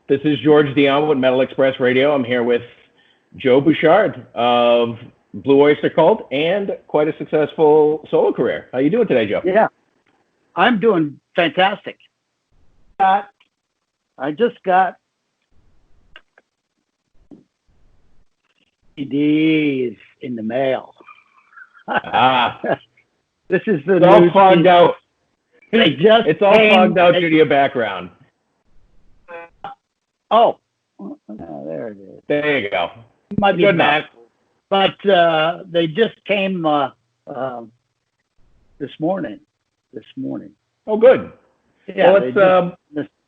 This is George Dionne with Metal Express Radio. I'm here with Joe Bouchard of Blue Oyster Cult and quite a successful solo career. How you doing today, Joe? Yeah, I'm doing fantastic. I just got CDs in the mail. This is the it's all fogged out. It's all fogged out due to your background. Oh, there it is. There you go. Might be good back, but they just came this morning. Oh, good. Yeah, well,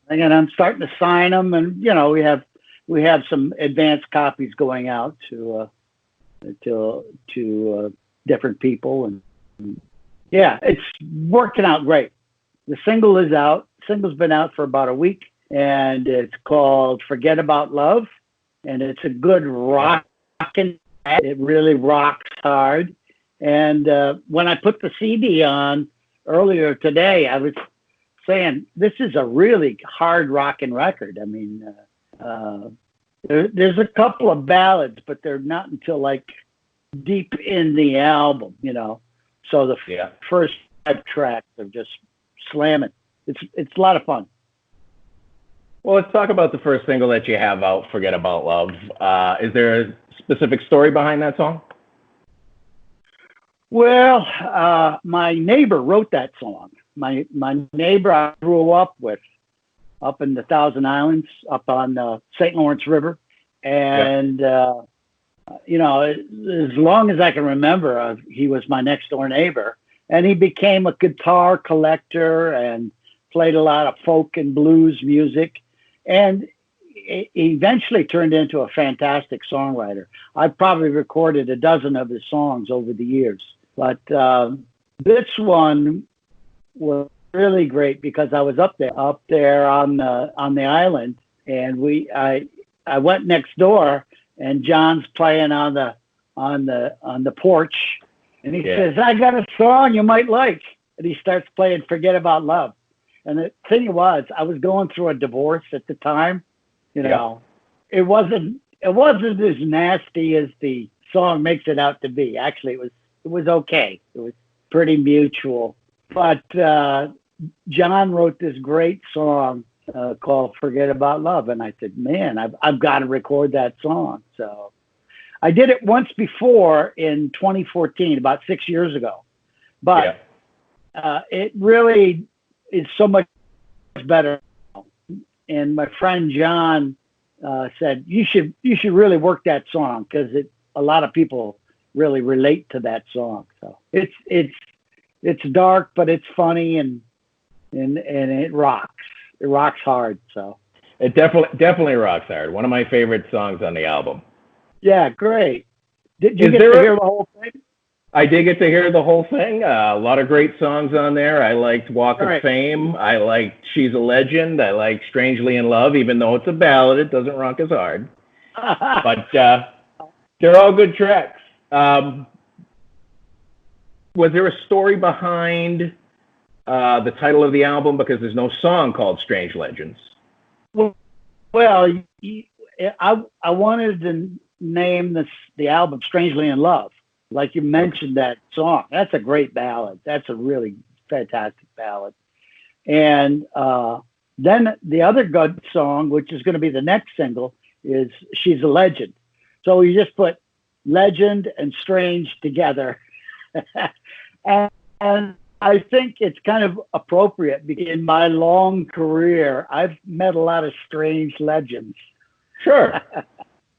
and I'm starting to sign them, and we have some advanced copies going out to different people, and yeah, it's working out great. The single is out. Single's been out for about a week, and it's called "Forget About Love," and it's a good rockin'. It really rocks hard. And when I put the CD on earlier today, I was saying this is a really hard rockin' record. I mean, there's a couple of ballads, but they're not until like deep in the album, So the first 5 tracks are just slamming. It's a lot of fun. Well, let's talk about the first single that you have out, "Forget About Love." Is there a specific story behind that song? Well, my neighbor wrote that song. My neighbor I grew up with, up in the Thousand Islands, up on the St. Lawrence River, and as long as I can remember, he was my next door neighbor, and he became a guitar collector and played a lot of folk and blues music, and eventually turned into a fantastic songwriter. I've probably recorded a dozen of his songs over the years, but this one was really great because I was up there on the island, and I went next door, and John's playing on the porch, and he says, "I got a song you might like," and he starts playing "Forget About Love." And the thing was, I was going through a divorce at the time. It wasn't as nasty as the song makes it out to be. Actually, it was okay. It was pretty mutual. But John wrote this great song called "Forget About Love," and I said, "Man, I've got to record that song." So I did it once before in 2014, about 6 years ago. But it really is so much better. And my friend John said, you should really work that song because a lot of people really relate to that song. So it's dark, but it's funny and it rocks. It rocks hard. So it definitely rocks hard. One of my favorite songs on the album. Yeah, great. Did you get to hear the whole thing? I did get to hear the whole thing. A lot of great songs on there. I liked "Walk of Fame." I liked "She's a Legend." I liked "Strangely in Love," even though it's a ballad. It doesn't rock as hard. But they're all good tracks. Was there a story behind the title of the album? Because there's no song called "Strange Legends." Well, I wanted to name the album "Strangely in Love." Like you mentioned that song. That's a great ballad. That's a really fantastic ballad. And then the other good song, which is going to be the next single, is "She's a Legend." So you just put legend and strange together. and I think it's kind of appropriate because in my long career, I've met a lot of strange legends. Sure.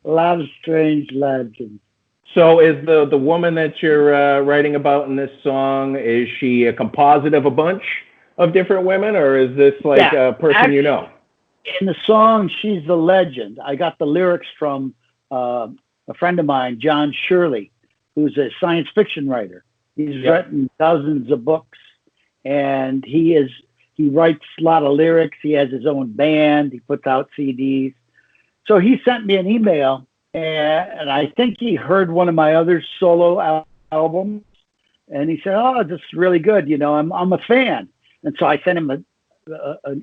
A lot of strange legends. So is the woman that you're writing about in this song, is she a composite of a bunch of different women, or is this like a person actually, you know? In the song, "She's the Legend," I got the lyrics from a friend of mine, John Shirley, who's a science fiction writer. He's written dozens of books, and he writes a lot of lyrics. He has his own band. He puts out CDs. So he sent me an email, and I think he heard one of my other solo albums, and he said, "Oh, this is really good. I'm a fan." And so I sent him an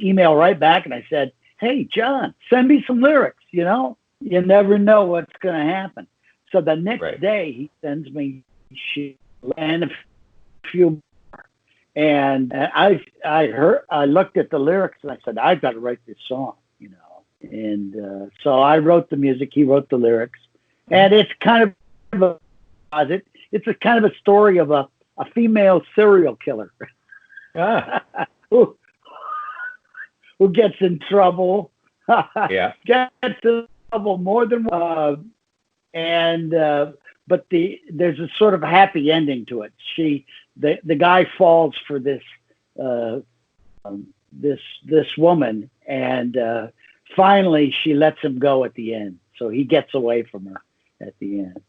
email right back, and I said, hey, John, send me some lyrics, you know? You never know what's going to happen. So the next day he sends me shit and a few more. And I looked at the lyrics and I said, I've got to write this song, you know? And so I wrote the music, he wrote the lyrics. And it's kind of it's a kind of a story of a female serial killer. who gets in trouble. Gets in trouble more than but there's a sort of happy ending to it. The guy falls for this woman, and finally she lets him go at the end. So he gets away from her at the end.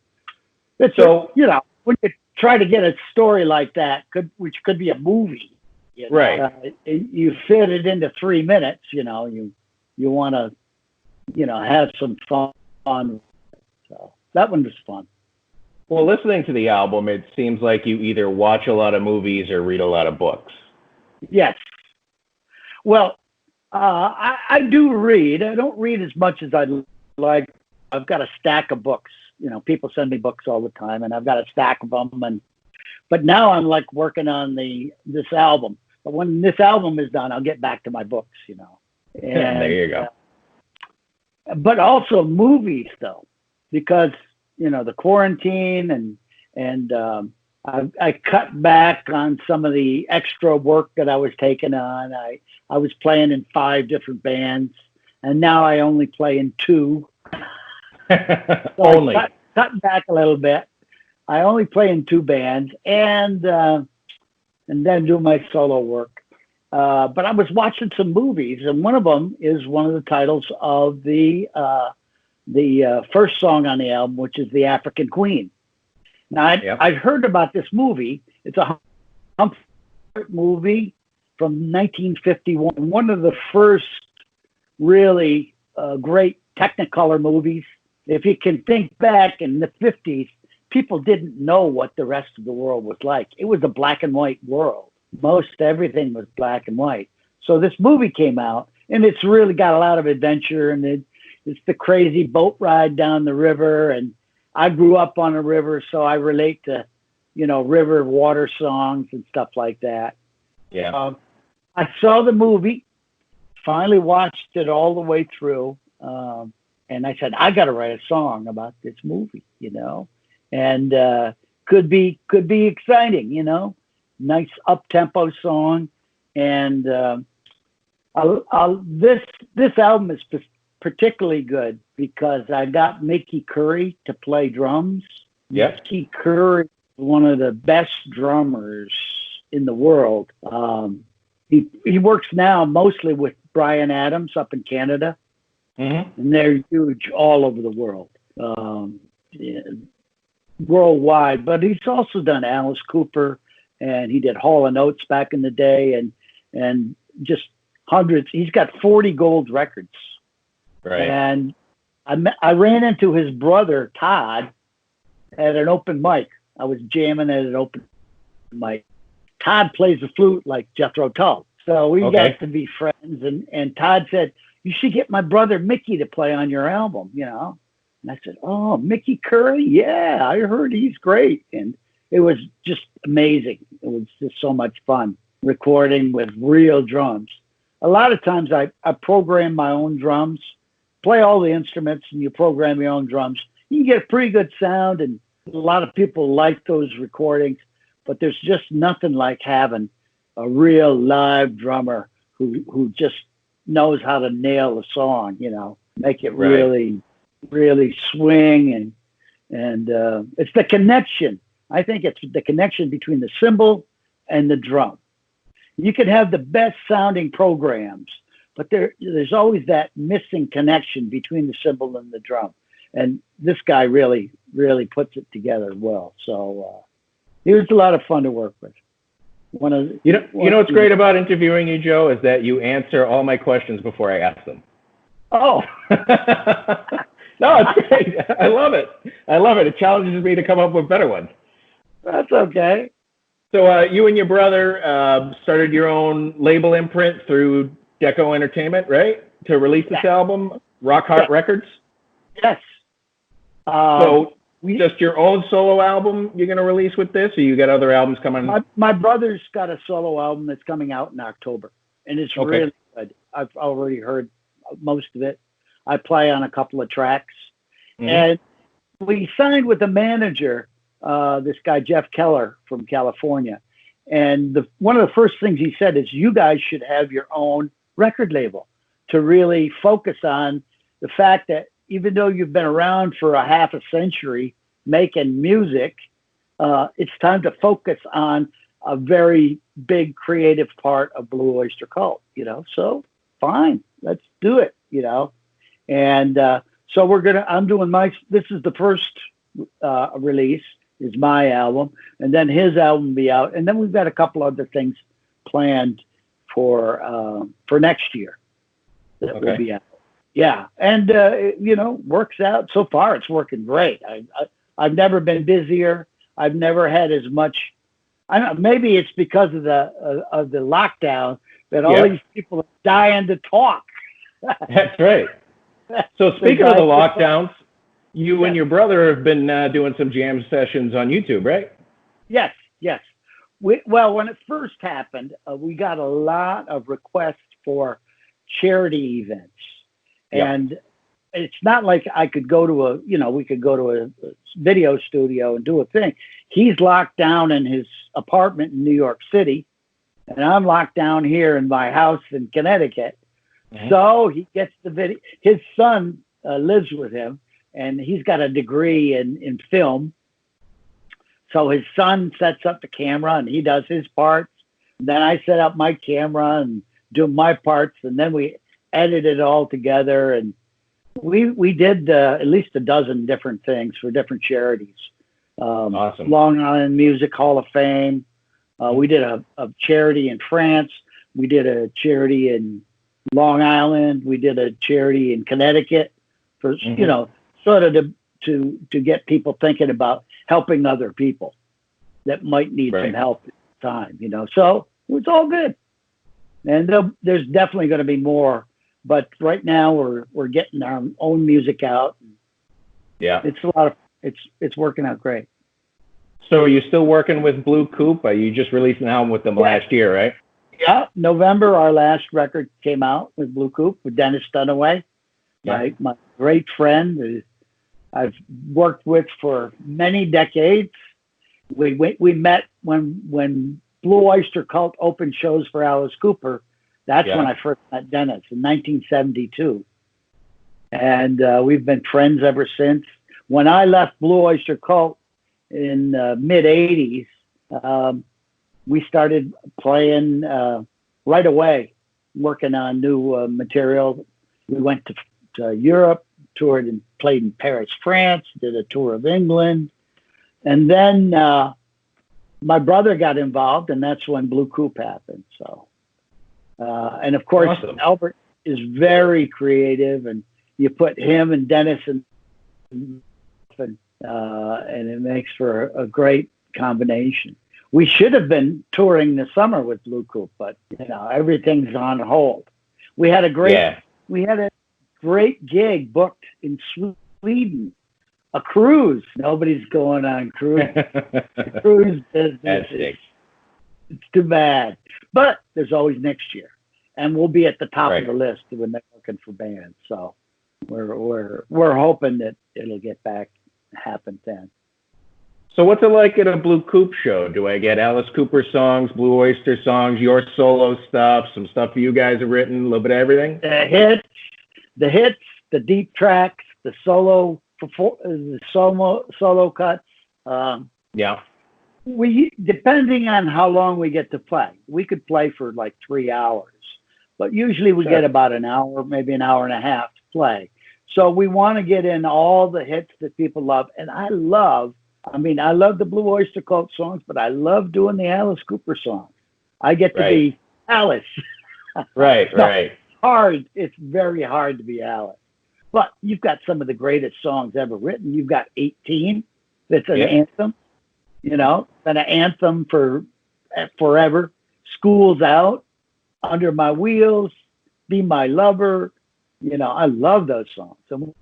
So you know, when you try to get a story like that, which could be a movie, you know, you fit it into 3 minutes. You know, you want to, you know, have some fun. So that one was fun. Well, listening to the album, it seems like you either watch a lot of movies or read a lot of books. Yes. Well, I do read. I don't read as much as I'd like. I've got a stack of books. You know, people send me books all the time, and I've got a stack of them. But now I'm like working on this album. But when this album is done, I'll get back to my books. You know. And, there you go. But also movies, though, because you know the quarantine and I cut back on some of the extra work that I was taking on. I was playing in 5 different bands, and now I only play in 2. So only cut back a little bit. I only play in 2 bands, and then do my solo work. But I was watching some movies, and one of them is one of the titles of the first song on the album, which is "The African Queen." Now I'd heard about this movie. It's a movie from 1951, one of the first really great Technicolor movies. If you can think back in the 50s, people didn't know what the rest of the world was like. It was a black and white world. Most everything was black and white. So this movie came out, and it's really got a lot of adventure, and it's the crazy boat ride down the river. And I grew up on a river, so I relate to, you know, river water songs and stuff like that. Yeah. I saw the movie, finally watched it all the way through. And I said, I got to write a song about this movie, you know, and could be exciting, you know, nice up-tempo song. And this album is particularly good because I got Mickey Curry to play drums. Yep. Mickey Curry is one of the best drummers in the world. He works now mostly with Bryan Adams up in Canada. Mm-hmm. And they're huge all over the world, worldwide. But he's also done Alice Cooper, and he did Hall & Oates back in the day, and just hundreds. He's got 40 gold records. Right. And I ran into his brother, Todd, at an open mic. I was jamming at an open mic. Todd plays the flute like Jethro Tull. So we got to be friends. And Todd said, you should get my brother Mickey to play on your album, you know? And I said, oh, Mickey Curry? Yeah, I heard he's great. And it was just amazing. It was just so much fun recording with real drums. A lot of times I program my own drums, play all the instruments, and you program your own drums. You can get a pretty good sound, and a lot of people like those recordings, but there's just nothing like having a real live drummer who just knows how to nail a song, you know, make it really, really swing. And it's the connection. I think it's the connection between the cymbal and the drum. You can have the best sounding programs, but there's always that missing connection between the cymbal and the drum. And this guy really, really puts it together well. So he was a lot of fun to work with. You know what's great about interviewing you, Joe, is that you answer all my questions before I ask them. Oh. No, it's great. I love it. It challenges me to come up with better ones. That's okay. So you and your brother started your own label imprint through Deco Entertainment, right? to release this album? Rock Heart Records? Yes. So just your own solo album you're going to release with this, or you got other albums coming? My brother's got a solo album that's coming out in October, and it's really good. I've already heard most of it. I play on a couple of tracks. And we signed with a manager, this guy, Jeff Keller from California. And one of the first things he said is, you guys should have your own record label to really focus on the fact that even though you've been around for a half a century making music, it's time to focus on a very big creative part of Blue Oyster Cult, so fine, let's do it, And so I'm doing this is the first release, is my album, and then his album will be out. And then we've got a couple other things planned for next year that will be out. Yeah. And, works out. So far, it's working great. I've never been busier. I've never had as much. I don't know, maybe it's because of the lockdown that all these people are dying to talk. That's right. So speaking of the lockdowns, you and your brother have been doing some jam sessions on YouTube, right? Yes. Well, when it first happened, we got a lot of requests for charity events. And it's not like I could go to we could go to a video studio and do a thing. He's locked down in his apartment in New York City, and I'm locked down here in my house in Connecticut. So he gets the video. His son lives with him, and he's got a degree in film. So his son sets up the camera, and he does his parts. Then I set up my camera and do my parts, and then we edit it all together. And we did at least a dozen different things for different charities. Awesome. Long Island Music Hall of Fame. We did a charity in France. We did a charity in Long Island. We did a charity in Connecticut for, sort of to get people thinking about helping other people that might need some help at the time, So it's all good. And there's definitely going to be more. But right now we're getting our own music out. Yeah. It's a lot of, it's working out great. So are you still working with Blue Coupe? You just released an album with them last year, right? Yeah. November, our last record came out with Blue Coupe with Dennis Dunaway, my great friend who I've worked with for many decades. We met when Blue Oyster Cult opened shows for Alice Cooper. That's when I first met Dennis in 1972. And we've been friends ever since. When I left Blue Oyster Cult in mid-'80s, we started playing right away, working on new material. We went to Europe, toured and played in Paris, France, did a tour of England. And then my brother got involved, and that's when Blue Coupe happened. So, and of course, Albert is very creative, and you put him and Dennis and it makes for a great combination. We should have been touring this summer with Blue Coupe, but everything's on hold. We had a great gig booked in Sweden, a cruise. Nobody's going on cruise. Cruise business. It's too bad, but there's always next year, and we'll be at the top of the list when they're looking for bands. So we're hoping that it'll get back happen then. So what's it like at a Blue Coupe show? Do I get Alice Cooper songs, Blue Oyster songs, your solo stuff, some stuff you guys have written, a little bit of everything? The hits, the deep tracks, the solo cuts. We, depending on how long we get to play, we could play for like 3 hours, but usually we get about an hour, maybe an hour and a half to play. So we want to get in all the hits that people love. And I love the Blue Oyster Cult songs, but I love doing the Alice Cooper songs. I get to be Alice. Right. Hard. It's very hard to be Alice. But you've got some of the greatest songs ever written. You've got 18. That's an anthem. Been an anthem for forever. School's Out, Under My Wheels, Be My Lover, I love those songs. And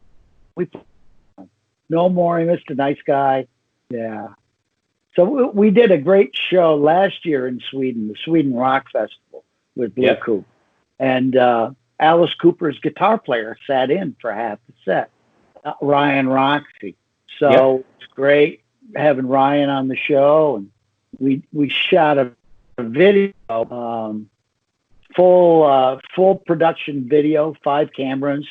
we No More, Mr. Nice Guy. Yeah. So we did a great show last year in Sweden, the Sweden Rock Festival with Blue Coop. And Alice Cooper's guitar player sat in for half the set, Ryan Roxy. So it's great having Ryan on the show. And we shot a video, full production video, 5 cameras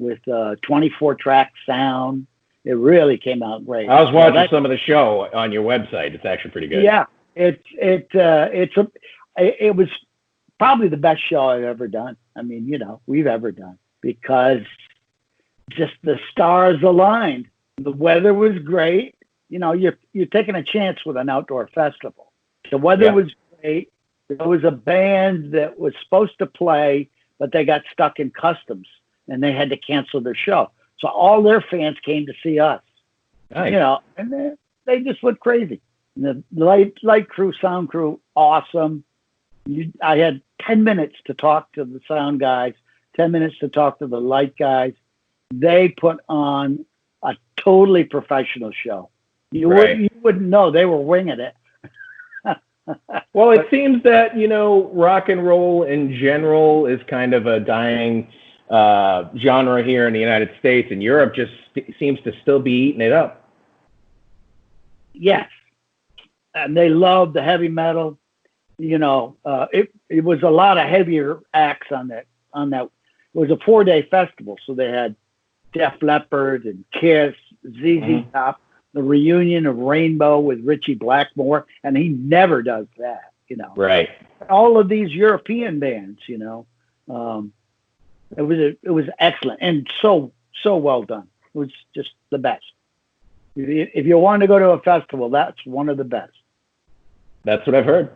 with 24-track sound. It really came out great. I was watching some of the show on your website. It's actually pretty good. Yeah, it was probably the best show I've ever done. I mean, we've ever done, because just the stars aligned. The weather was great. You're taking a chance with an outdoor festival. The weather was great. There was a band that was supposed to play, but they got stuck in customs and they had to cancel their show. So all their fans came to see us, nice. And they just went crazy. And the light crew, sound crew, awesome. I had 10 minutes to talk to the sound guys, 10 minutes to talk to the light guys. They put on a totally professional show. You wouldn't know. They were winging it. Well, it seems that, rock and roll in general is kind of a dying genre here in the United States, and Europe just seems to still be eating it up. Yes. And they love the heavy metal. It was a lot of heavier acts on that. It was a 4-day festival, so they had Def Leppard and Kiss, ZZ Top, the reunion of Rainbow with Richie Blackmore, and he never does that, Right. All of these European bands, it was excellent and so well done. It was just the best. If you want to go to a festival, that's one of the best. That's what I've heard.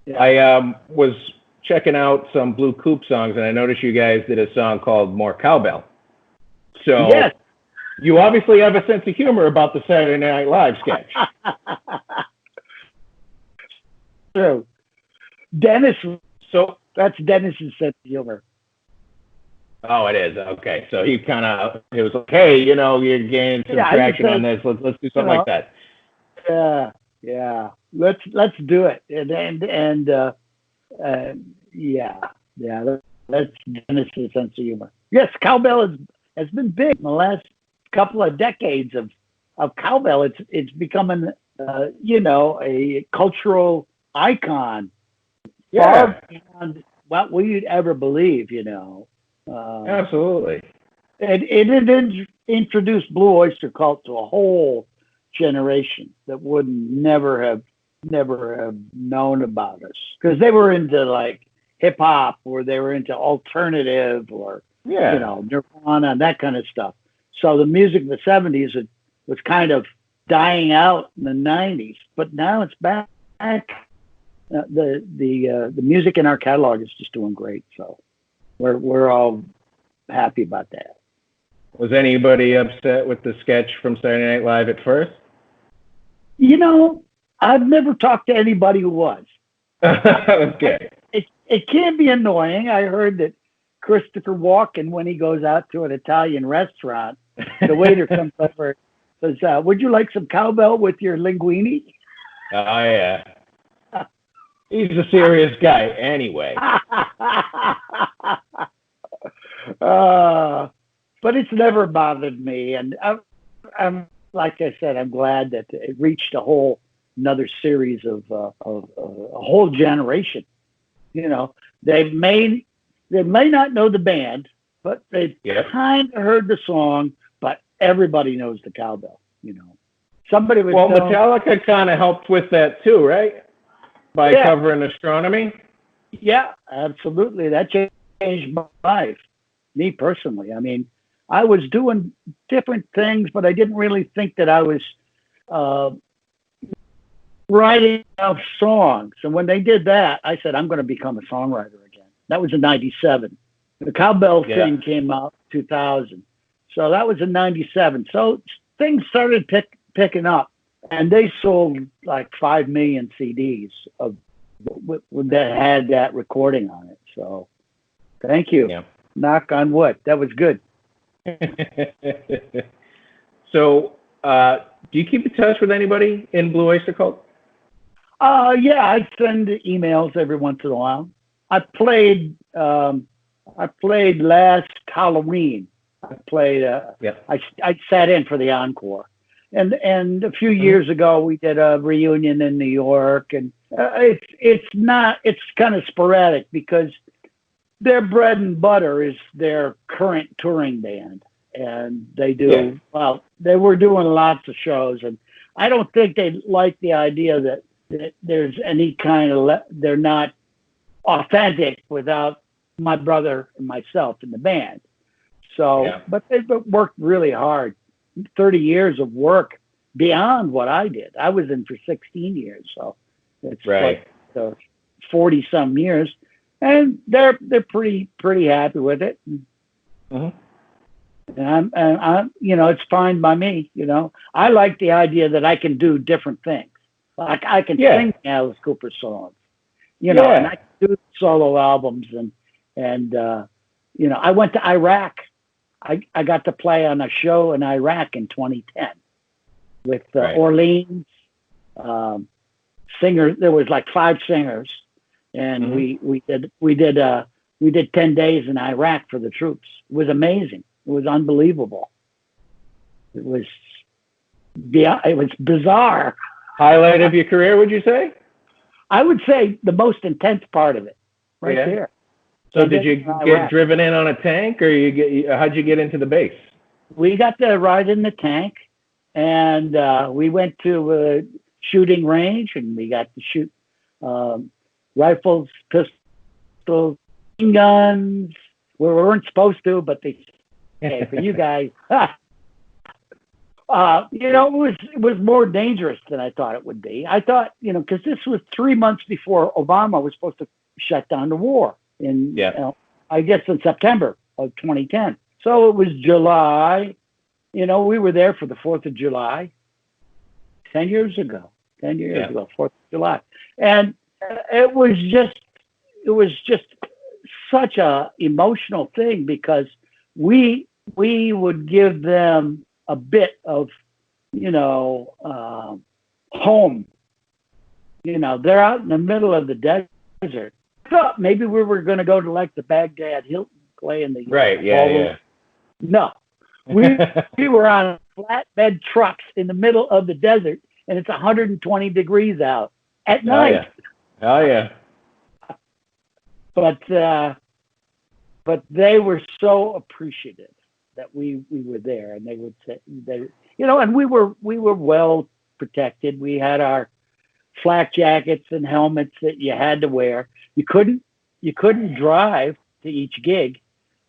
Yeah. I was checking out some Blue Coop songs, and I noticed you guys did a song called More Cowbell. So yes. You obviously have a sense of humor about the Saturday Night Live sketch. True. Dennis. So that's Dennis's sense of humor. Oh, it is. Okay. So he it was like, hey, you're gaining some traction on this. Let's do something like that. Yeah. Yeah. Let's do it. That's Dennis's sense of humor. Yes, Cowbell has been big in the last couple of decades of Cowbell. It's becoming a cultural icon, far beyond what we'd ever believe. Absolutely. It introduced Blue Oyster Cult to a whole generation that would never have known about us, because they were into like hip hop, or they were into alternative, or Nirvana and that kind of stuff. So the music of the 70s was kind of dying out in the 90s, but now it's back. The music in our catalog is just doing great. So we're all happy about that. Was anybody upset with the sketch from Saturday Night Live at first? I've never talked to anybody who was. Okay. It can be annoying. I heard that Christopher Walken, when he goes out to an Italian restaurant, the waiter comes over and says, would you like some cowbell with your linguine? Oh, yeah. He's a serious guy anyway. But it's never bothered me. And I'm like I said, I'm glad that it reached another series of a whole generation. They may not know the band, but they've kind of heard the song, but everybody knows the cowbell, Somebody was Metallica kind of helped with that too, right? By covering astronomy? Yeah, absolutely. That changed my life, me personally. I mean, I was doing different things, but I didn't really think that I was writing out songs. And when they did that, I said, I'm going to become a songwriter again. That was in 97. The Cowbell thing came out in 2000. So that was in 97. So things started picking up, and they sold like 5 million CDs that had that recording on it. So thank you. Yeah. Knock on wood. That was good. So, do you keep in touch with anybody in Blue Oyster Cult? Yeah, I send emails every once in a while. I played last Halloween. I played. Yeah. I sat in for the encore, and a few years ago we did a reunion in New York, and it's kind of sporadic because their bread and butter is their current touring band, and they do well. They were doing lots of shows, and I don't think they like the idea that there's any kind of they're not authentic without my brother and myself in the band. So, but they've worked really hard. 30 years of work beyond what I did. I was in for 16 years, so it's like 40 some years, and they're pretty happy with it. And I'm it's fine by me. I like the idea that I can do different things. Like I can sing Alice Cooper songs, and I can do solo albums, and I went to Iraq. I got to play on a show in Iraq in 2010 with Orleans singers. There was like 5 singers, and we did 10 days in Iraq for the troops. It was amazing. It was unbelievable. It was bizarre. Highlight of your career, would you say? I would say the most intense part of it, there. So did you get driven in on a tank, or how'd you get into the bass? We got to ride in the tank, and we went to a shooting range, and we got to shoot rifles, pistols, guns. We weren't supposed to, but they hey, for you guys. It was more dangerous than I thought it would be. I thought, because this was 3 months before Obama was supposed to shut down the war I guess in September of 2010. So it was July. We were there for the 4th of July 10 years ago, 4th of July. And it was just such a emotional thing because we would give them a bit of, home. They're out in the middle of the desert. I thought maybe we were going to go to like the Baghdad Hilton play in the ballroom. No, we were on flatbed trucks in the middle of the desert, and it's 120 degrees out at night. Oh yeah. But they were so appreciative that we were there, and they would say and we were well protected. We had our flak jackets and helmets that you had to wear. You couldn't drive to each gig,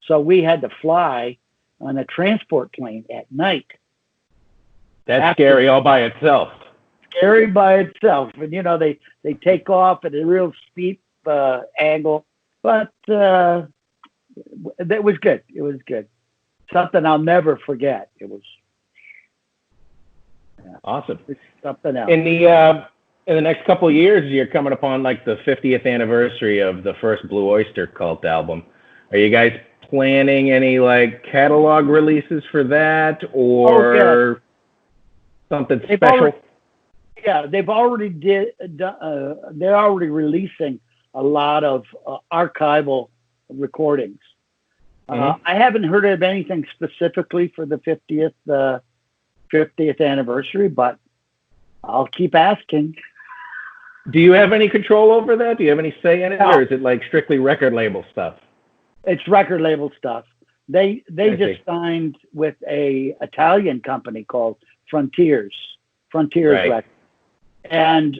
so we had to fly on a transport plane at night. That's scary all by itself. Scary by itself, and they take off at a real steep angle, but it was good. It was good. Something I'll never forget. It was awesome. Something else. In the next couple of years, you're coming upon like the 50th anniversary of the first Blue Oyster Cult album. Are you guys planning any like catalog releases for that, or something special? They've already they're already releasing a lot of archival recordings. I haven't heard of anything specifically for the 50th anniversary, but I'll keep asking. Do you have any control over that? Do you have any say in it, or is it like strictly record label stuff? It's record label stuff. They just signed with a Italian company called Frontiers Records, and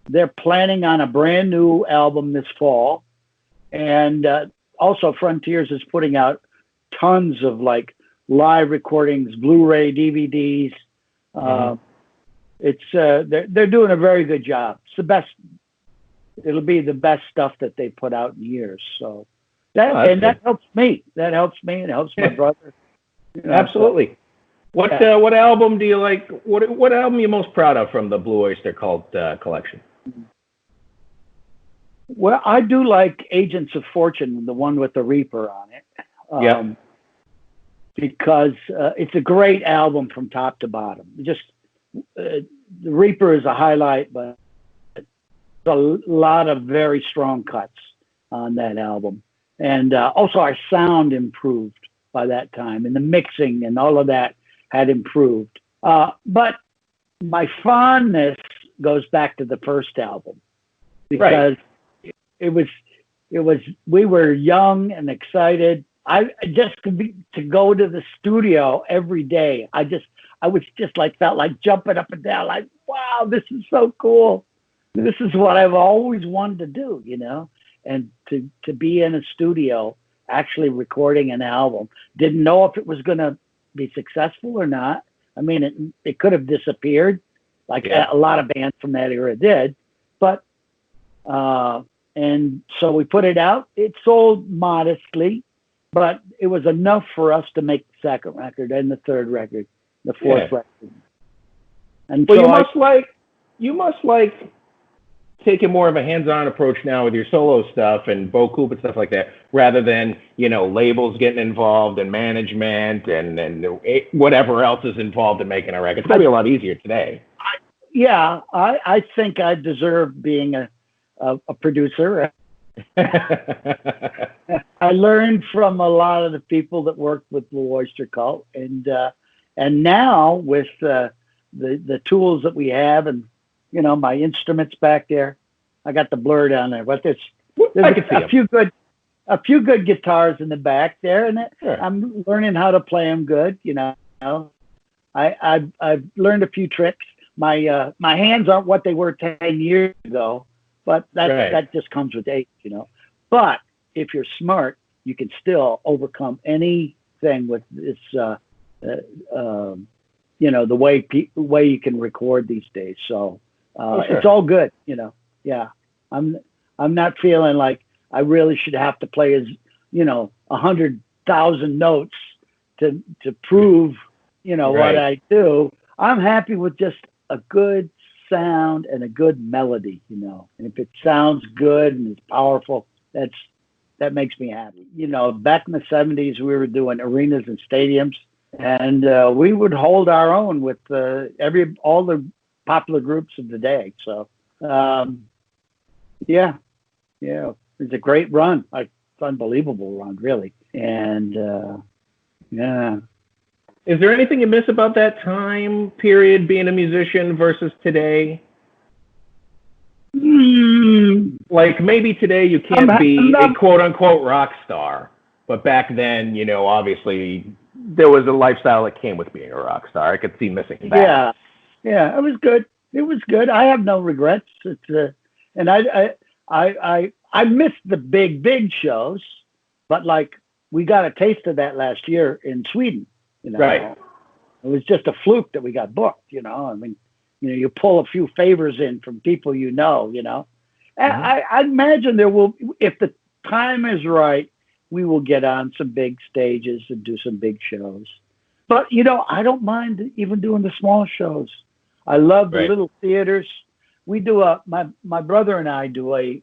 they're planning on a brand new album this fall, and also Frontiers is putting out tons of like live recordings, Blu-ray, DVDs. It's they're doing a very good job. It's the best. It'll be the best stuff that they put out in years. So that helps me. That helps me and helps my brother. Absolutely. What album do you like? What album are you most proud of from the Blue Oyster Cult collection? Well, I do like Agents of Fortune, the one with the Reaper on it. Yeah. Because it's a great album from top to bottom. Just the Reaper is a highlight, but a lot of very strong cuts on that album. And also our sound improved by that time, and the mixing and all of that had improved. But my fondness goes back to the first album because it was we were young and excited. I just to go to the studio every day. I was just like felt like jumping up and down, like, wow, this is so cool. This is what I've always wanted to do, and to be in a studio actually recording an album. Didn't know if it was going to be successful or not. I mean, it could have disappeared, like a lot of bands from that era did, but and so we put it out. It sold modestly, but it was enough for us to make the second record and the third record, the fourth record. And well, so you must like taking more of a hands-on approach now with your solo stuff and Bo Coop and stuff like that, rather than labels getting involved and management and whatever else is involved in making a record. It's probably a lot easier today. I think I deserve being a producer. I learned from a lot of the people that worked with Blue Oyster Cult, and now with the tools that we have, and my instruments back there, I got the blur down there, but there's a few good guitars in the back there, and I'm learning how to play them good. I've learned a few tricks. My hands aren't what they were 10 years ago, but that just comes with age, But if you're smart, you can still overcome anything with this, the way you can record these days. So it's all good, Yeah, I'm not feeling like I really should have to play 100,000 notes to prove, what I do. I'm happy with just a good sound and a good melody, and if it sounds good and it's powerful, that makes me happy. Back in the 70s, we were doing arenas and stadiums, and we would hold our own with all the popular groups of the day. So it's a great run. It's unbelievable run, really. And is there anything you miss about that time period being a musician versus today? Like maybe today you can't be a quote unquote rock star, but back then, obviously there was a lifestyle that came with being a rock star. I could see missing that. Yeah, it was good. It was good. I have no regrets. And I missed the big shows, but like we got a taste of that last year in Sweden. Right. It was just a fluke that we got booked. I mean, you pull a few favors in from people, And I imagine there will, if the time is right, we will get on some big stages and do some big shows. But, I don't mind even doing the small shows. I love the little theaters. We do my brother and I do a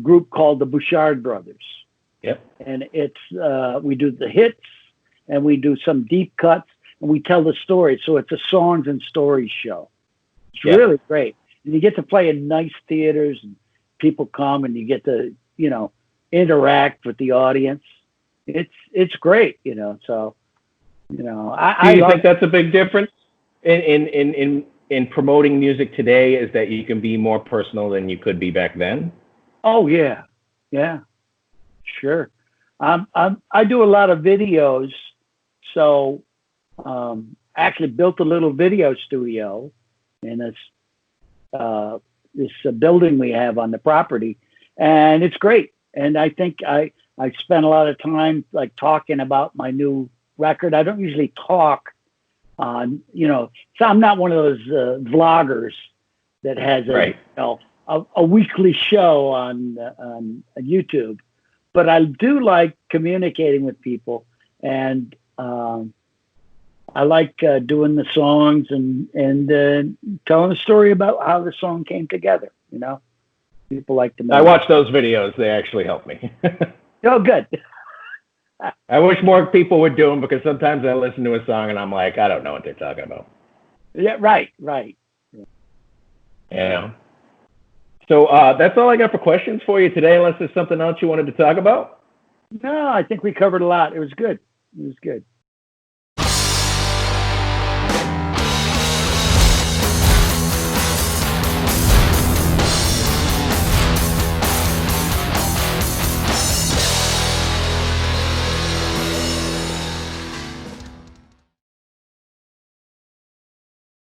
group called the Bouchard Brothers. Yep. And it's, we do the hits and we do some deep cuts and we tell the stories. So it's a songs and stories show. It's really great. And you get to play in nice theaters and people come and you get to, interact with the audience. It's great, so, Do you think that's a big difference in promoting music today, is that you can be more personal than you could be back then? Oh yeah. Yeah, sure. I do a lot of videos. So, actually built a little video studio in this building we have on the property, and it's great. And I think I spent a lot of time like talking about my new record. I don't usually talk on, so I'm not one of those vloggers that has a weekly show on YouTube, but I do like communicating with people, and I like doing the songs and telling a story about how the song came together. People like to know. I watch those videos. They actually help me. Oh, good. I wish more people would do them because sometimes I listen to a song and I'm like, I don't know what they're talking about. Yeah, right. Yeah. So that's all I got for questions for you today, unless there's something else you wanted to talk about. No, I think we covered a lot. It was good.